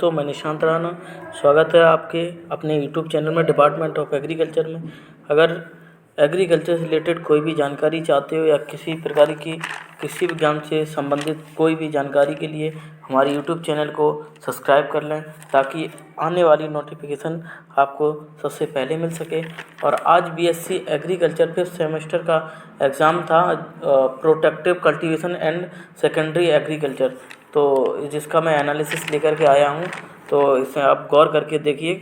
तो मैं निशांत राणा स्वागत है आपके अपने यूट्यूब चैनल में डिपार्टमेंट ऑफ एग्रीकल्चर में। अगर एग्रीकल्चर से रिलेटेड कोई भी जानकारी चाहते हो या किसी प्रकार की कृषि विज्ञान से संबंधित कोई भी जानकारी के लिए हमारे यूट्यूब चैनल को सब्सक्राइब कर लें ताकि आने वाली नोटिफिकेशन आपको सबसे पहले मिल सके। और आज बीएससी एग्रीकल्चर फिफ्थ सेमेस्टर का एग्ज़ाम था, protective cultivation and secondary agriculture, तो जिसका मैं एनालिसिस लेकर के आया हूँ। तो इसमें आप गौर करके देखिए।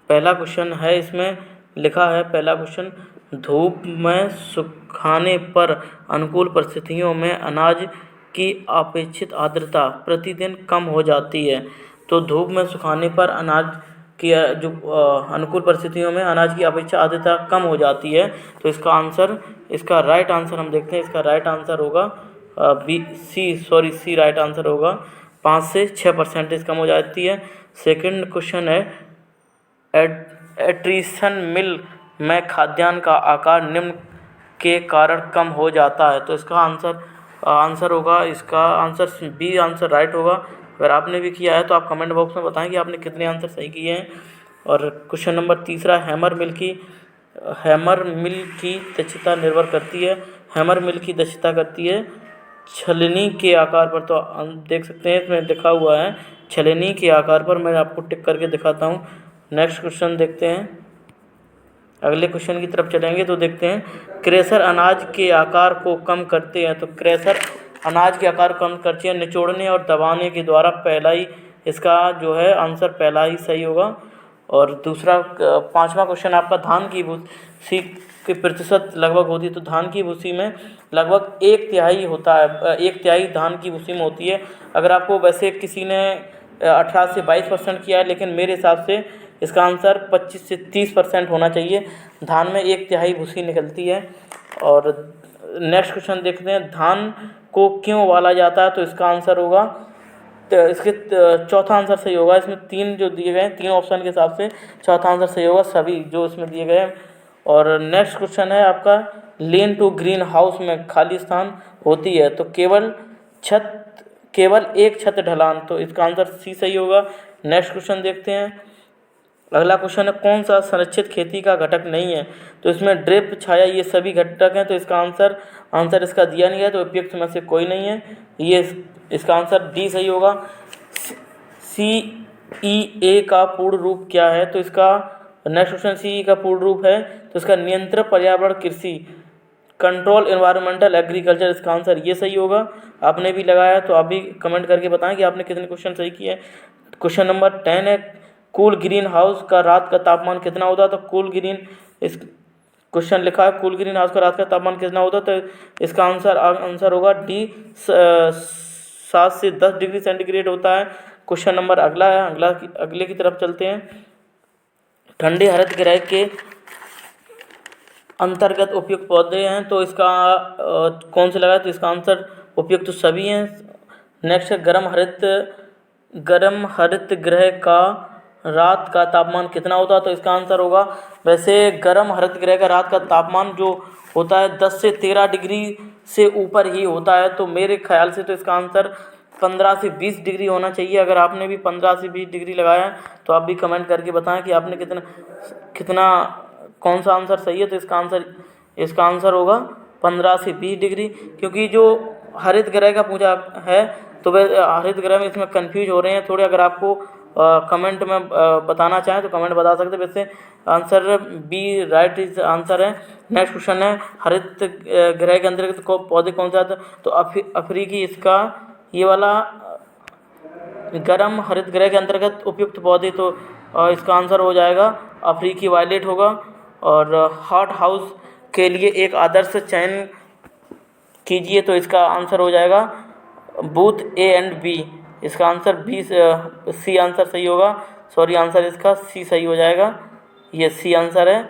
पहला क्वेश्चन है, इसमें लिखा है पहला क्वेश्चन, धूप में सुखाने पर अनुकूल परिस्थितियों में अनाज की अपेक्षित आर्द्रता प्रतिदिन कम हो जाती है। तो धूप में सुखाने पर अनाज की जो अनुकूल परिस्थितियों में अनाज की अपेक्षित आर्द्रता कम हो जाती है। तो इसका राइट आंसर हम देखते हैं। इसका राइट आंसर होगा सी राइट आंसर होगा। 5 से 6% कम हो जाती है। सेकंड क्वेश्चन है, एट्रिशन मिल में खाद्यान्न का आकार निम्न के कारण कम हो जाता है। तो इसका आंसर होगा, इसका आंसर बी आंसर राइट होगा। अगर आपने भी किया है तो आप कमेंट बॉक्स में बताएं कि आपने कितने आंसर सही किए हैं। और क्वेश्चन नंबर तीसरा, हैमर मिल की दक्षता निर्भर करती है। हैमर मिल की दक्षता करती है छलनी के आकार पर। तो हम देख सकते हैं इसमें लिखा हुआ है छलनी के आकार पर। मैं आपको टिक करके दिखाता हूँ। नेक्स्ट क्वेश्चन देखते हैं। अगले क्वेश्चन की तरफ चलेंगे तो देखते हैं, क्रेशर अनाज के आकार को कम करते हैं। तो क्रेशर अनाज के आकार को कम करते हैं निचोड़ने और दबाने के द्वारा। पहला ही इसका जो है आंसर पहला ही सही होगा। और दूसरा पांचवा क्वेश्चन आपका, धान की भूसी की प्रतिशत लगभग होती है। तो धान की भूसी में लगभग 1/3 होता है, 1/3 धान की भूसी में होती है। अगर आपको वैसे किसी ने 18 से 22% किया है, लेकिन मेरे हिसाब से इसका आंसर 25 से 30% होना चाहिए। धान में 1/3 भूसी निकलती है। और नेक्स्ट क्वेश्चन देखते हैं, धान को क्यों उबाला जाता है। तो इसका आंसर होगा, तो इसके चौथा आंसर सही होगा। इसमें 3 जो दिए गए हैं, 3 ऑप्शन के हिसाब से चौथा आंसर सही होगा, सभी जो इसमें दिए गए हैं। और नेक्स्ट क्वेश्चन है आपका, लेन टू ग्रीन हाउस में खाली स्थान होती है तो केवल एक छत ढलान। तो इसका आंसर सी सही होगा। नेक्स्ट क्वेश्चन देखते हैं। अगला क्वेश्चन है, कौन सा संरक्षित खेती का घटक नहीं है। तो इसमें ड्रिप, छाया, ये सभी घटक हैं। तो इसका आंसर इसका दिया नहीं है, तो उपयुक्त में से कोई नहीं है। ये इसका आंसर डी सही होगा। CEA का पूर्ण रूप क्या है। तो इसका नेक्स्ट क्वेश्चन, CE का पूर्ण रूप है तो इसका नियंत्रण पर्यावरण कृषि, कंट्रोल एनवायरमेंटल एग्रीकल्चर। इसका आंसर ये सही होगा। आपने भी लगाया तो आप भी कमेंट करके बताएं कि आपने कितने क्वेश्चन सही किए। क्वेश्चन नंबर 10 है, कूल ग्रीन हाउस का रात का तापमान कितना होता है। तो इस क्वेश्चन लिखा है, कूल ग्रीन हाउस का रात का तापमान कितना होता है। तो इसका आंसर होगा डी, 7 से 10 डिग्री सेंटीग्रेड होता है। क्वेश्चन नंबर अगला है, अगले की तरफ चलते हैं। ठंडे हरित गृह के अंतर्गत उपयुक्त पौधे हैं। तो इसका कौन से लगा है। तो इसका आंसर उपयुक्त तो सभी हैं। नेक्स्ट है, गर्म हरित गृह का रात का तापमान कितना होता है। तो इसका आंसर होगा, वैसे गर्म हरित गृह का रात का तापमान जो होता है 10 से 13 डिग्री से ऊपर ही होता है। तो मेरे ख्याल से तो इसका आंसर 15 से 20 डिग्री होना चाहिए। अगर आपने भी 15 से 20 डिग्री लगाया है तो आप भी कमेंट करके बताएं कि आपने कितना कौन सा आंसर सही है। तो इसका आंसर होगा 15 से 20 डिग्री, क्योंकि जो हरित गृह का पूजा है तो वह हरित गृह में इसमें कंफ्यूज हो रहे हैं थोड़े। अगर आपको कमेंट में बताना चाहें तो कमेंट बता सकते हैं। वैसे answer B right is answer है। नेक्स्ट क्वेश्चन है, हरित गृह के अंतर्गत पौधे कौन से आते हैं। तो अफ्रीकी, इसका ये वाला गर्म हरित गृह के अंतर्गत उपयुक्त पौधे, तो इसका आंसर हो जाएगा अफ्रीकी वायलेट होगा। और हॉट हाउस के लिए एक आदर्श चयन कीजिए। तो इसका आंसर हो जाएगा बूथ ए एंड बी। इसका आंसर बी, सी आंसर सही होगा। सॉरी, आंसर इसका सी सही हो जाएगा। ये सी आंसर है,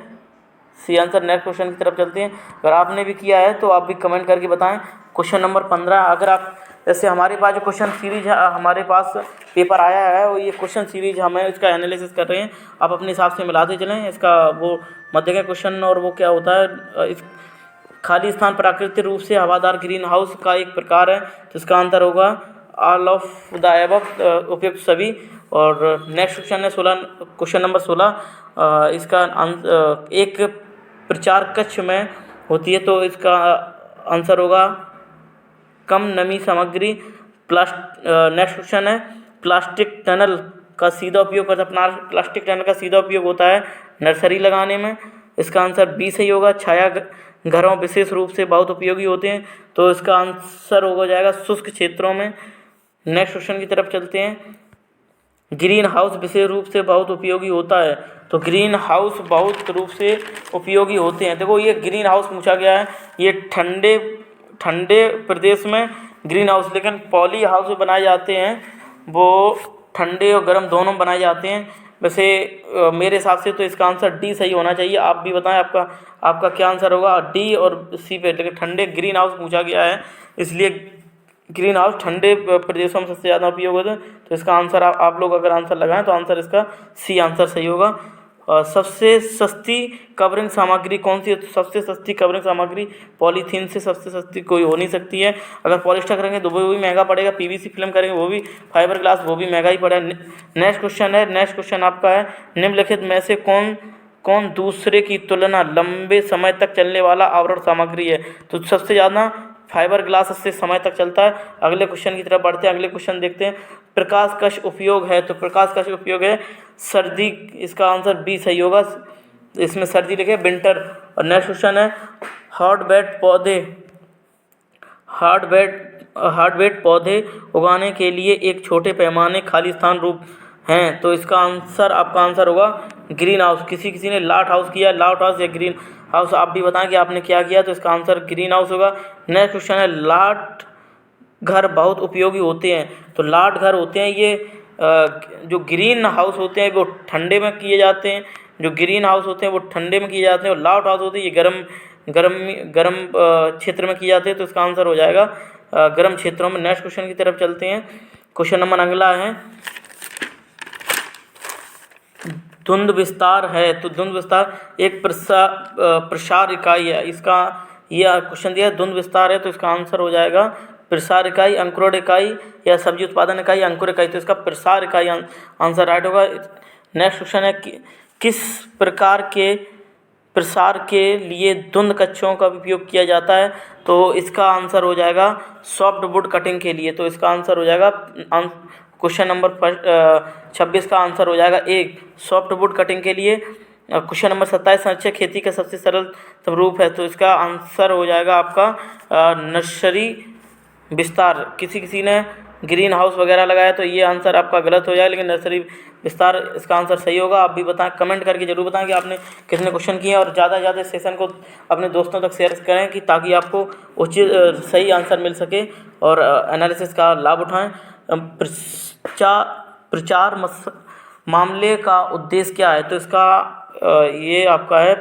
सी आंसर। नेक्स्ट क्वेश्चन की तरफ चलते हैं। अगर आपने भी किया है तो आप भी कमेंट करके बताएं। क्वेश्चन नंबर 15, अगर आप जैसे हमारे पास जो क्वेश्चन सीरीज है, हमारे पास पेपर आया है और ये क्वेश्चन सीरीज हमें इसका एनालिसिस कर रहे हैं। आप अपने हिसाब से मिलाते चलें। इसका वो मध्य का क्वेश्चन, और वो क्या होता है, इस खाली स्थान प्राकृतिक रूप से हवादार ग्रीन हाउस का एक प्रकार है। तो इसका आंसर होगा ऑल ऑफ द अबव, उपयुक्त सभी। और नेक्स्ट क्वेश्चन है 16, क्वेश्चन नंबर 16। इसका एक प्रचार कक्ष में होती है, तो इसका आंसर होगा कम नमी सामग्री। नेक्स्ट क्वेश्चन है प्लास्टिक टनल का सीधा उपयोग प्लास्टिक टनल का सीधा उपयोग होता है नर्सरी लगाने में। इसका आंसर बी सही होगा। छाया घरों विशेष रूप से बहुत उपयोगी होते हैं, तो इसका आंसर हो जाएगा शुष्क क्षेत्रों में। नेक्स्ट क्वेश्चन की तरफ चलते हैं। ग्रीन हाउस विशेष रूप से बहुत उपयोगी होता है, तो ग्रीन हाउस बहुत रूप से उपयोगी होते हैं। देखो ये ग्रीन हाउस पूछा गया है, ये ठंडे प्रदेश में ग्रीन हाउस, लेकिन पॉली हाउस बनाए जाते हैं वो ठंडे और गर्म दोनों बनाए जाते हैं। वैसे मेरे हिसाब से तो इसका आंसर डी सही होना चाहिए। आप भी बताएं आपका क्या आंसर होगा, डी और सी पे। लेकिन ठंडे ग्रीन हाउस पूछा गया है, इसलिए ग्रीन हाउस ठंडे प्रदेशों में सबसे ज़्यादा उपयोग होता है। तो इसका आंसर आप लोग अगर आंसर लगाएं तो आंसर इसका सी आंसर सही होगा। सबसे सस्ती कवरिंग सामग्री कौन सी है? तो सबसे सस्ती कवरिंग सामग्री पॉलीथीन से सबसे सस्ती कोई हो नहीं सकती है। अगर पॉलिस्टर करेंगे तो वो भी महंगा पड़ेगा, पीवीसी फिल्म करेंगे वो भी, फाइबर ग्लास वो भी महंगा ही पड़ेगा। नेक्स्ट क्वेश्चन आपका है निम्नलिखित में से कौन दूसरे की तुलना लंबे समय तक चलने वाला आवरण सामग्री है? तो सबसे ज़्यादा फाइबर ग्लास से समय तक चलता है। अगले क्वेश्चन की तरफ बढ़ते हैं। अगले क्वेश्चन देखते हैं। प्रकाश कश उपयोग है, तो प्रकाश कश उपयोग है सर्दी। इसका आंसर बी सही होगा, इसमें सर्दी लिखे विंटर। और नेक्स्ट क्वेश्चन है हार्डवेट पौधे उगाने के लिए एक छोटे पैमाने खाली स्थान रूप हैं, तो इसका आंसर आपका आंसर होगा ग्रीन हाउस। किसी ने लाट हाउस किया, लाट हाउस या ग्रीन हाउस, आप भी बताएं कि आपने क्या किया, तो इसका आंसर ग्रीन हाउस होगा। नेक्स्ट क्वेश्चन है लाट घर बहुत उपयोगी होते हैं, तो लाट घर होते हैं ये जो ग्रीन हाउस होते हैं वो ठंडे में किए जाते हैं, जो ग्रीन हाउस होते हैं वो ठंडे में किए जाते हैं, और लाट हाउस होते हैं ये गर्म क्षेत्र में किए जाते हैं, तो इसका आंसर हो जाएगा गर्म क्षेत्रों में। नेक्स्ट क्वेश्चन की तरफ चलते हैं। क्वेश्चन नंबर अगला है धुंध विस्तार है, तो धुंध विस्तार एक प्रसार इकाई है। इसका यह क्वेश्चन दिया है धुंध विस्तार है, तो इसका आंसर हो जाएगा प्रसार इकाई, अंकुरण इकाई या सब्जी उत्पादन इकाई, अंकुर इकाई, तो इसका प्रसार इकाई आंसर राइट होगा। नेक्स्ट क्वेश्चन है किस प्रकार के प्रसार के लिए धुंध कक्षों का उपयोग किया जाता है? तो इसका आंसर हो जाएगा सॉफ्ट वुड कटिंग के लिए, तो इसका आंसर हो जाएगा क्वेश्चन नंबर 26 का आंसर हो जाएगा एक सॉफ्ट वुड कटिंग के लिए। क्वेश्चन नंबर 27 संरक्षक खेती का सबसे सरल रूप है, तो इसका आंसर हो जाएगा आपका नर्सरी विस्तार। किसी ने ग्रीन हाउस वगैरह लगाया तो ये आंसर आपका गलत हो जाएगा, लेकिन नर्सरी विस्तार इसका आंसर सही होगा। आप भी बताएं, कमेंट करके जरूर बताएं कि आपने कितने क्वेश्चन किए, और ज़्यादा से ज़्यादा सेशन को अपने दोस्तों तक शेयर करें कि ताकि आपको उचित सही आंसर मिल सके और एनालिसिस का लाभ उठाएं। प्रचार मामले का उद्देश्य क्या है? तो इसका ये आपका है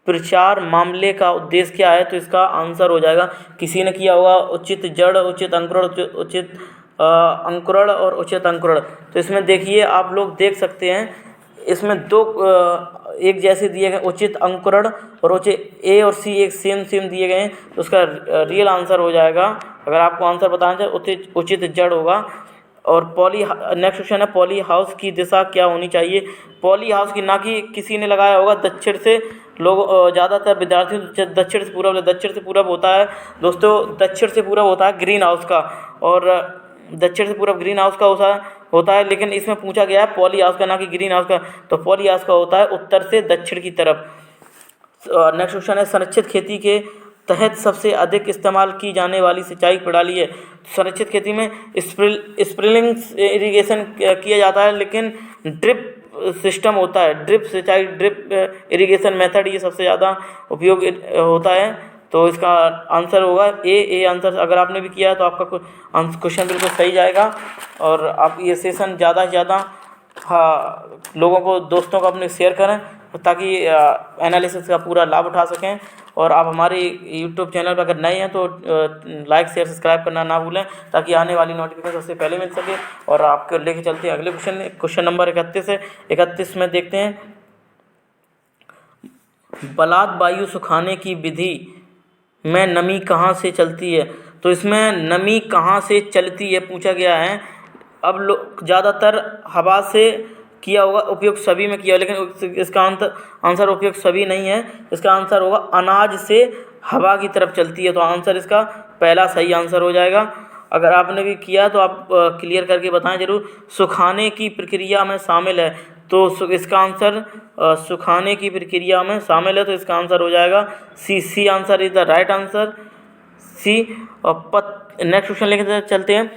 प्रचार मामले का उद्देश्य क्या है? तो इसका आंसर हो जाएगा किसी ने किया होगा उचित जड़, उचित अंकुरण और उचित अंकुरण। तो इसमें देखिए आप लोग देख सकते हैं इसमें दो एक जैसे दिए गए उचित अंकुरण और उचित ए और सी एक सेम दिए गए हैं, तो उसका रियल आंसर हो जाएगा, अगर आपको आंसर बताना चाहे उचित जड़ होगा। और नेक्स्ट क्वेश्चन है पॉली हाउस की दिशा क्या होनी चाहिए? पॉली हाउस की, ना कि किसी ने लगाया होगा दक्षिण से, लोग ज़्यादातर विद्यार्थी दक्षिण से पूरब होता है दोस्तों, दक्षिण से पूरब होता है ग्रीन हाउस का, और दक्षिण से पूरब ग्रीन हाउस का होता है, लेकिन इसमें पूछा गया है पॉली हाउस का, ना कि ग्रीन हाउस का, तो पॉली हाउस का होता है उत्तर से दक्षिण की तरफ। नेक्स्ट क्वेश्चन है संरक्षित खेती के तहत सबसे अधिक इस्तेमाल की जाने वाली सिंचाई प्रणाली है। संरक्षित खेती में स्प्रिंकलिंग इरिगेशन किया जाता है, लेकिन ड्रिप सिस्टम होता है, ड्रिप सिंचाई, ड्रिप इरिगेशन मेथड ये सबसे ज़्यादा उपयोग होता है, तो इसका आंसर होगा ए आंसर। अगर आपने भी किया है तो आपका क्वेश्चन बिल्कुल सही जाएगा। और आप ये सेशन ज़्यादा से ज़्यादा लोगों को, दोस्तों को अपने शेयर करें ताकि एनालिसिस का पूरा लाभ उठा सकें। और आप हमारे यूट्यूब चैनल पर अगर नए हैं तो लाइक शेयर सब्सक्राइब करना ना भूलें, ताकि आने वाली नोटिफिकेशन सबसे पहले मिल सके। और आपको लेके चलते हैं अगले क्वेश्चन नंबर 31 है। 31 में देखते हैं बलात वायु सुखाने की विधि में नमी कहाँ से चलती है? तो इसमें नमी कहाँ से चलती है पूछा गया है। अब लोग ज़्यादातर हवा से किया होगा, उपयुक्त सभी में किया, लेकिन इसका आंसर उपयुक्त सभी नहीं है। इसका आंसर होगा अनाज से हवा की तरफ चलती है, तो आंसर इसका पहला सही आंसर हो जाएगा। अगर आपने भी किया तो आप क्लियर करके बताएं जरूर। सुखाने की प्रक्रिया में शामिल है, तो इसका आंसर सुखाने की प्रक्रिया में शामिल है, तो इसका आंसर हो जाएगा C answer is the right answer, C. और नेक्स्ट क्वेश्चन लेके चलते हैं।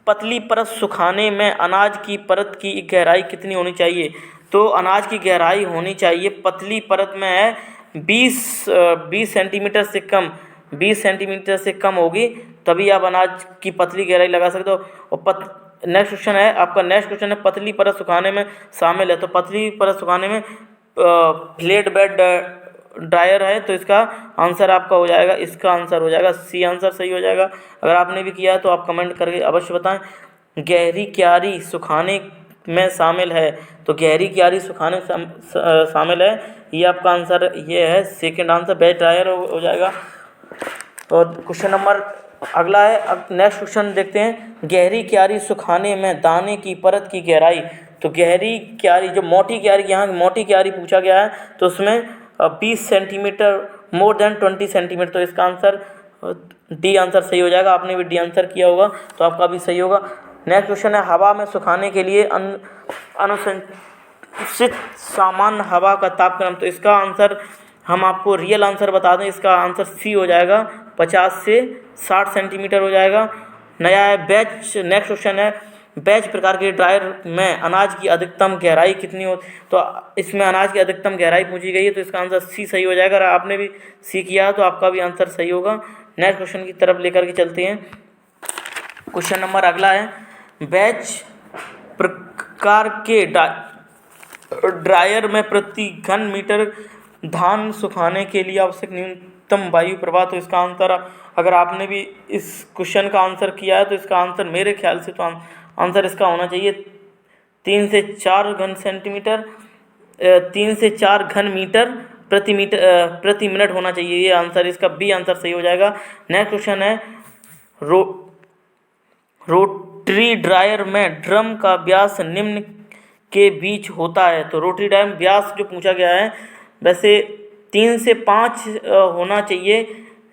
पतली परत सुखाने में अनाज की परत की गहराई कितनी होनी चाहिए? तो अनाज की गहराई होनी चाहिए पतली परत में है 20 सेंटीमीटर से कम, 20 सेंटीमीटर से कम होगी तभी आप अनाज की पतली गहराई लगा सकते हो। और नेक्स्ट क्वेश्चन है आपका, नेक्स्ट क्वेश्चन है पतली परत सुखाने में शामिल है, तो पतली परत सुखाने में फ्लैट बेड ड्रायर है, तो इसका आंसर आपका हो जाएगा, इसका आंसर हो जाएगा सी आंसर सही हो जाएगा। अगर आपने भी किया तो आप कमेंट करके अवश्य बताएं। गहरी क्यारी सुखाने में शामिल है, तो गहरी क्यारी सुखाने शामिल है, ये आपका आंसर ये है सेकंड आंसर बेड ड्रायर हो जाएगा। और क्वेश्चन नंबर अगला है, अब नेक्स्ट क्वेश्चन देखते हैं। गहरी क्यारी सुखाने में दाने की परत की गहराई, तो गहरी क्यारी जो मोटी क्यारी, यहाँ मोटी क्यारी पूछा गया है, तो उसमें 20 सेंटीमीटर मोर देन 20 सेंटीमीटर, तो इसका आंसर डी आंसर सही हो जाएगा। आपने भी डी आंसर किया होगा तो आपका भी सही होगा। नेक्स्ट क्वेश्चन है हवा में सुखाने के लिए अनुशंसित सामान्य हवा का तापक्रम, तो इसका आंसर हम आपको रियल आंसर बता दें, इसका आंसर सी हो जाएगा, 50 से 60 सेंटीमीटर हो जाएगा। नया है बैच, नेक्स्ट क्वेश्चन है बैच प्रकार के ड्रायर में अनाज की अधिकतम गहराई कितनी हो, तो इसमें अनाज की अधिकतम गहराई पूछी गई है, तो इसका आंसर सी सही हो जाएगा। अगर आपने भी सी किया तो आपका भी आंसर सही होगा। नेक्स्ट क्वेश्चन की तरफ लेकर के चलते हैं। क्वेश्चन नंबर अगला है, बैच प्रकार के ड्रायर में प्रति घन मीटर धान सुखाने के लिए आवश्यक न्यूनतम वायु प्रवाह, तो इसका आंसर, अगर आपने भी इस क्वेश्चन का आंसर किया है तो इसका आंसर मेरे ख्याल से तो आंसर इसका होना चाहिए 3 से 4 घन सेंटीमीटर 3 से 4 घन मीटर प्रति मिनट होना चाहिए, ये आंसर, इसका बी आंसर सही हो जाएगा। नेक्स्ट क्वेश्चन है रोटरी ड्रायर में ड्रम का व्यास निम्न के बीच होता है, तो रोटरी ड्रायर में व्यास जो पूछा गया है वैसे 3 से 5 होना चाहिए,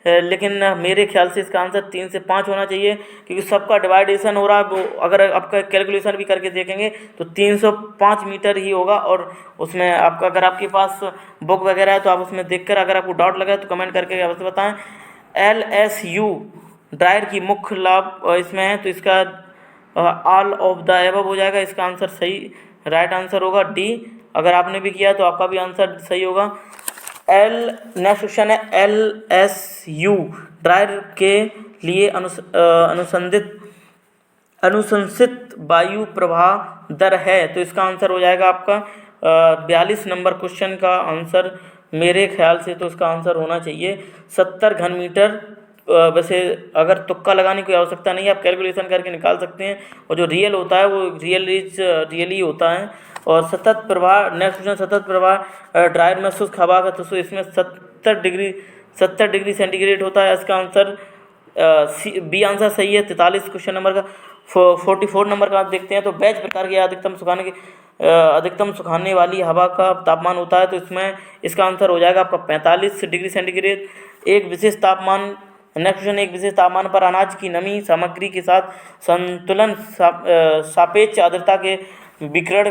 लेकिन मेरे ख्याल से इसका आंसर 3 से 5 होना चाहिए, क्योंकि सबका डिवाइडेशन हो रहा है, वो अगर आपका कैलकुलेशन भी करके देखेंगे तो 305 मीटर ही होगा। और उसमें आपका, अगर आपके पास बुक वगैरह है तो आप उसमें देखकर, अगर आपको डाउट लगा तो कमेंट करके अवश्य बताएं। LSU ड्रायर की मुख्य लाभ इसमें है, तो इसका ऑल ऑफ द एबव हो जाएगा, इसका आंसर सही राइट आंसर होगा डी। अगर आपने भी किया तो आपका भी आंसर सही होगा। नेक्स्ट क्वेश्चन है LSU ड्रायर के लिए अनुशंसित वायु प्रवाह दर है, तो इसका आंसर हो जाएगा आपका 42 नंबर क्वेश्चन का आंसर मेरे ख्याल से तो इसका आंसर होना चाहिए 70 घन मीटर। वैसे अगर तुक्का लगाने की आवश्यकता नहीं है, आप कैलकुलेशन करके निकाल सकते हैं, और जो रियल होता है वो रियली होता है। और सतत प्रवाह, नेक्स्ट क्वेश्चन, सतत प्रवाह ड्रायर में शुष्क हवा का, तो इसमें 70 डिग्री सेंटीग्रेड होता है, इसका आंसर बी आंसर सही है। 43 क्वेश्चन नंबर का 44 नंबर का आप देखते हैं, तो बैच प्रकार के अधिकतम सुखाने वाली हवा का तापमान होता है, तो इसमें इसका आंसर हो जाएगा आपका 45 डिग्री सेंटीग्रेड। एक विशेष तापमान, नेक्स्ट क्वेश्चन, एक विशेष तापमान पर अनाज की नमी सामग्री के साथ संतुलन सापेक्ष आर्द्रता के विकर्ण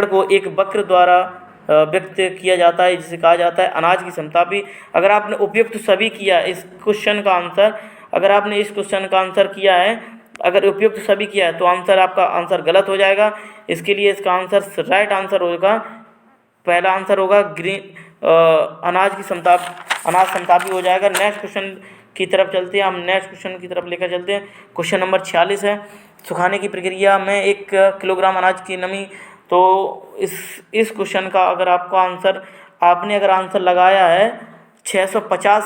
को एक वक्र द्वारा व्यक्त किया जाता है, जिसे कहा जाता है अनाज की समतापी। अगर आपने उपयुक्त सभी किया इस क्वेश्चन का आंसर, अगर आपने इस क्वेश्चन का आंसर किया है, अगर उपयुक्त सभी किया है तो आंसर, आपका आंसर गलत हो जाएगा। इसके लिए इसका आंसर राइट आंसर होगा, पहला आंसर होगा अनाज समतापी हो जाएगा। नेक्स्ट क्वेश्चन की तरफ चलते हैं, हम नेक्स्ट क्वेश्चन की तरफ लेकर चलते हैं। क्वेश्चन नंबर 46 है, सुखाने की प्रक्रिया में 1 किलोग्राम अनाज की नमी, तो इस क्वेश्चन का अगर आपका आंसर, आपने अगर आंसर लगाया है 650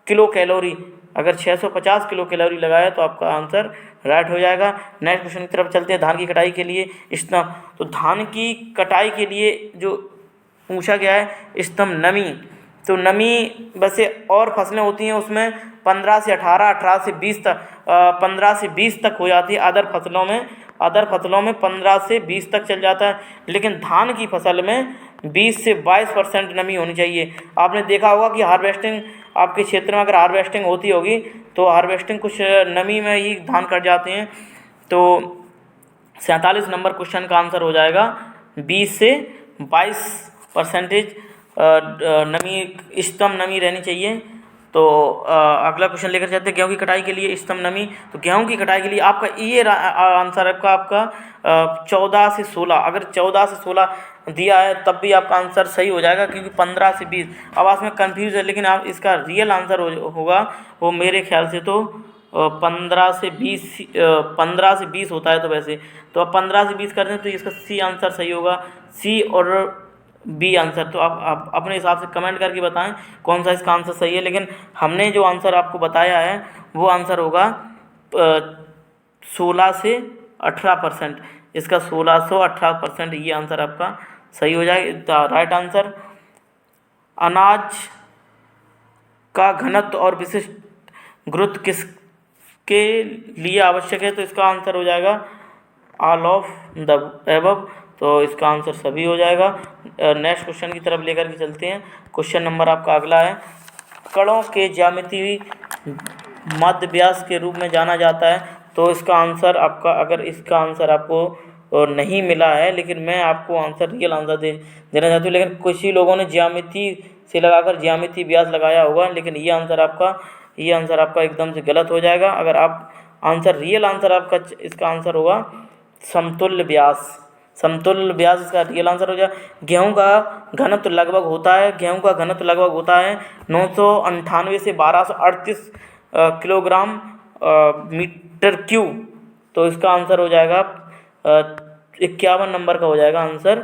किलो कैलोरी, अगर 650 किलो कैलोरी लगाया तो आपका आंसर राइट हो जाएगा। नेक्स्ट क्वेश्चन की तरफ चलते हैं। धान की कटाई के लिए स्तंभ, तो धान की कटाई के लिए जो पूछा गया है स्तंभ नमी, तो नमी वैसे और फसलें होती हैं उसमें 15 से 18, 18 से 20 तक, 15 से 20 तक हो जाती है। अदर फसलों में 15 से 20 तक चल जाता है, लेकिन धान की फसल में 20 से 22% नमी होनी चाहिए। आपने देखा होगा कि हार्वेस्टिंग आपके क्षेत्र में अगर हार्वेस्टिंग होती होगी तो हार्वेस्टिंग कुछ नमी में ही धान कट जाते हैं। तो 47 नंबर क्वेश्चन का आंसर हो जाएगा 20 से 22% नमी, इष्टतम नमी रहनी चाहिए। तो अगला क्वेश्चन लेकर चलते हैं, गेहूं की कटाई के लिए इष्टतम नमी। तो गेहूं की कटाई के लिए आपका ये आंसर है आपका 14 से 16। अगर 14 से 16 दिया है तब भी आपका आंसर सही हो जाएगा, क्योंकि 15 से 20 अब आप में कन्फ्यूज है, लेकिन आप इसका रियल आंसर होगा वो मेरे ख्याल से तो 15 से 20 होता है। तो वैसे तो अब 15 से 20 कर दें तो इसका सी आंसर सही होगा, सी और बी आंसर। तो आप अपने हिसाब से कमेंट करके बताएं कौन सा इसका आंसर सही है, लेकिन हमने जो आंसर आपको बताया है वो आंसर होगा 16 से 18%। इसका 16 से 18% ये आंसर आपका सही हो जाएगा। Right answer. अनाज का घनत्व और विशिष्ट गुरुत्व किसके लिए आवश्यक है? तो इसका आंसर हो जाएगा ऑल ऑफ द एबव। तो इसका आंसर सभी हो जाएगा। नेक्स्ट क्वेश्चन की तरफ लेकर के चलते हैं। क्वेश्चन नंबर आपका अगला है, कणों के ज्यामितीय मध्य व्यास के रूप में जाना जाता है। तो इसका आंसर आपका, अगर इसका आंसर आपको नहीं मिला है, लेकिन मैं आपको आंसर रियल आंसर देना चाहती हूँ, लेकिन कुछ ही लोगों ने ज्यामिति से लगाकर ज्यामिति व्यास लगाया होगा, लेकिन ये आंसर आपका एकदम से गलत हो जाएगा। अगर आप आंसर रियल आंसर आपका इसका आंसर होगा समतुल्य व्यास। समतुल्य व्यास इसका रियल आंसर हो जाएगा। गेहूं का घनत्व लगभग होता है 998 से 1238 किलोग्राम मीटर क्यूब। तो इसका आंसर हो जाएगा 51 नंबर का हो जाएगा आंसर,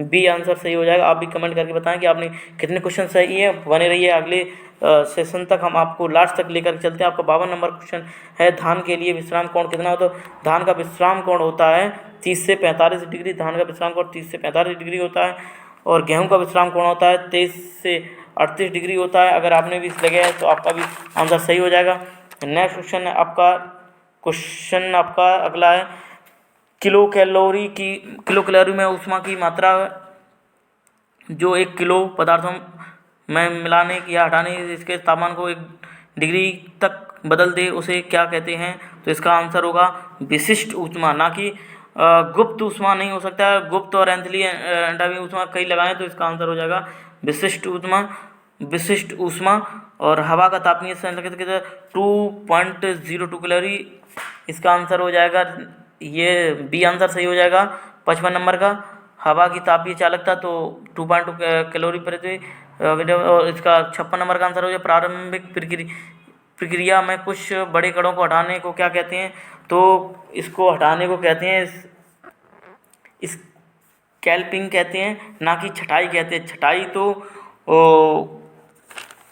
बी आंसर सही हो जाएगा। आप भी कमेंट करके बताएं कि आपने कितने क्वेश्चन सही है। बने रहिए अगले सेशन तक, हम आपको लास्ट तक लेकर चलते हैं। आपका 52 नंबर क्वेश्चन है, धान के लिए विश्राम कोण कितना होता है? धान का विश्राम कोण होता है 30 से 45 डिग्री। धान का विश्राम कोण 30 से 45 डिग्री होता है। और गेहूं का विश्राम कोण होता है 23 से 38 डिग्री होता है। अगर आपने भी इस लगे है तो आपका भी आंसर सही हो जाएगा। नेक्स्ट क्वेश्चन है आपका अगला है, किलो कैलोरी में ऊष्मा की मात्रा जो 1 किलो पदार्थों में मिलाने या हटाने इसके तापमान को 1 डिग्री तक बदल दे, उसे क्या कहते हैं? तो इसका आंसर होगा विशिष्ट ऊष्मा, ना कि गुप्त ऊष्मा नहीं हो सकता है। गुप्त और एंथैल्पी ऊष्मा कई लगाएं तो इसका आंसर हो जाएगा विशिष्ट ऊष्मा। और हवा का तापनीय संकेत 2.02 कैलोरी, इसका आंसर हो जाएगा, ये बी आंसर सही हो जाएगा 55 नंबर का। हवा की तापीय चालकता तो 2.2 कैलोरी प्रति। और इसका 56 नंबर का आंसर हो जाएगा प्रारंभिक प्रक्रिया में कुछ बड़े कणों को हटाने को क्या कहते हैं? तो इसको हटाने को कहते हैं स्कैल्पिंग कहते हैं, ना कि छटाई कहते हैं। छटाई तो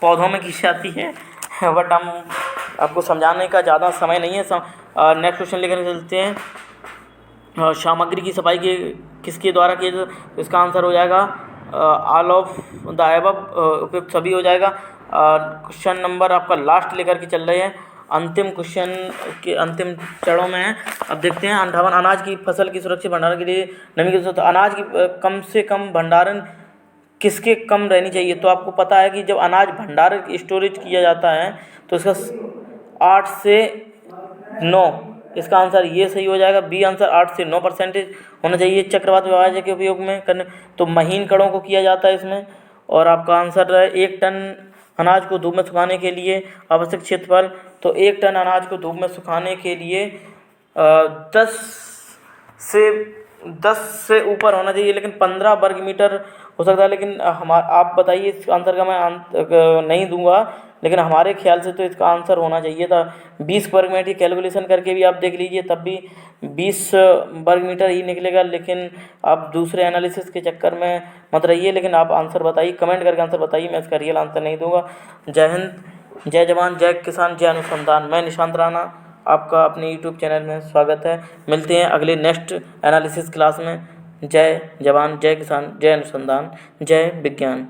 पौधों में की जाती है, बट हम आपको समझाने का ज़्यादा समय नहीं है। नेक्स्ट क्वेश्चन लेकर चलते हैं, सामग्री की सफाई किसके द्वारा किए जाते? इसका आंसर हो जाएगा ऑल ऑफ द एबव, उपयुक्त सभी हो जाएगा। क्वेश्चन नंबर आपका लास्ट लेकर के चल रहे हैं, अंतिम क्वेश्चन के अंतिम चरणों में है। अब देखते हैं 58, अनाज की फसल की सुरक्षित भंडारण के लिए नमी की जरूरत। अनाज की कम से कम भंडारण किसके कम रहनी चाहिए? तो आपको पता है कि जब अनाज भंडारण स्टोरेज किया जाता है तो इसका 8 से 9, इसका आंसर ये सही हो जाएगा, बी आंसर 8 से 9% होना चाहिए। चक्रवात विभाजन के उपयोग में करने तो महीन कणों को किया जाता है इसमें। और आपका आंसर है 1 टन अनाज को धूप में सुखाने के लिए आवश्यक क्षेत्रफल। तो 1 टन अनाज को धूप में सुखाने के लिए 10 से ऊपर होना चाहिए, लेकिन 15 वर्ग मीटर हो सकता है। लेकिन आप बताइए, इस आंसर का मैं नहीं दूंगा, लेकिन हमारे ख्याल से तो इसका आंसर होना चाहिए था 20 वर्ग मीटर। कैलकुलेशन करके भी आप देख लीजिए तब भी 20 वर्ग मीटर ही निकलेगा, लेकिन आप दूसरे एनालिसिस के चक्कर में मत रहिए। लेकिन आप आंसर बताइए, कमेंट करके आंसर बताइए, मैं इसका रियल आंसर नहीं दूंगा। जय हिंद, जय जवान, जय किसान, जय अनुसंधान। मैं निशांत राणा, आपका अपने यूट्यूब चैनल में स्वागत है। मिलते हैं अगले नेक्स्ट एनालिसिस क्लास में। जय जवान, जय किसान, जय अनुसंधान, जय विज्ञान।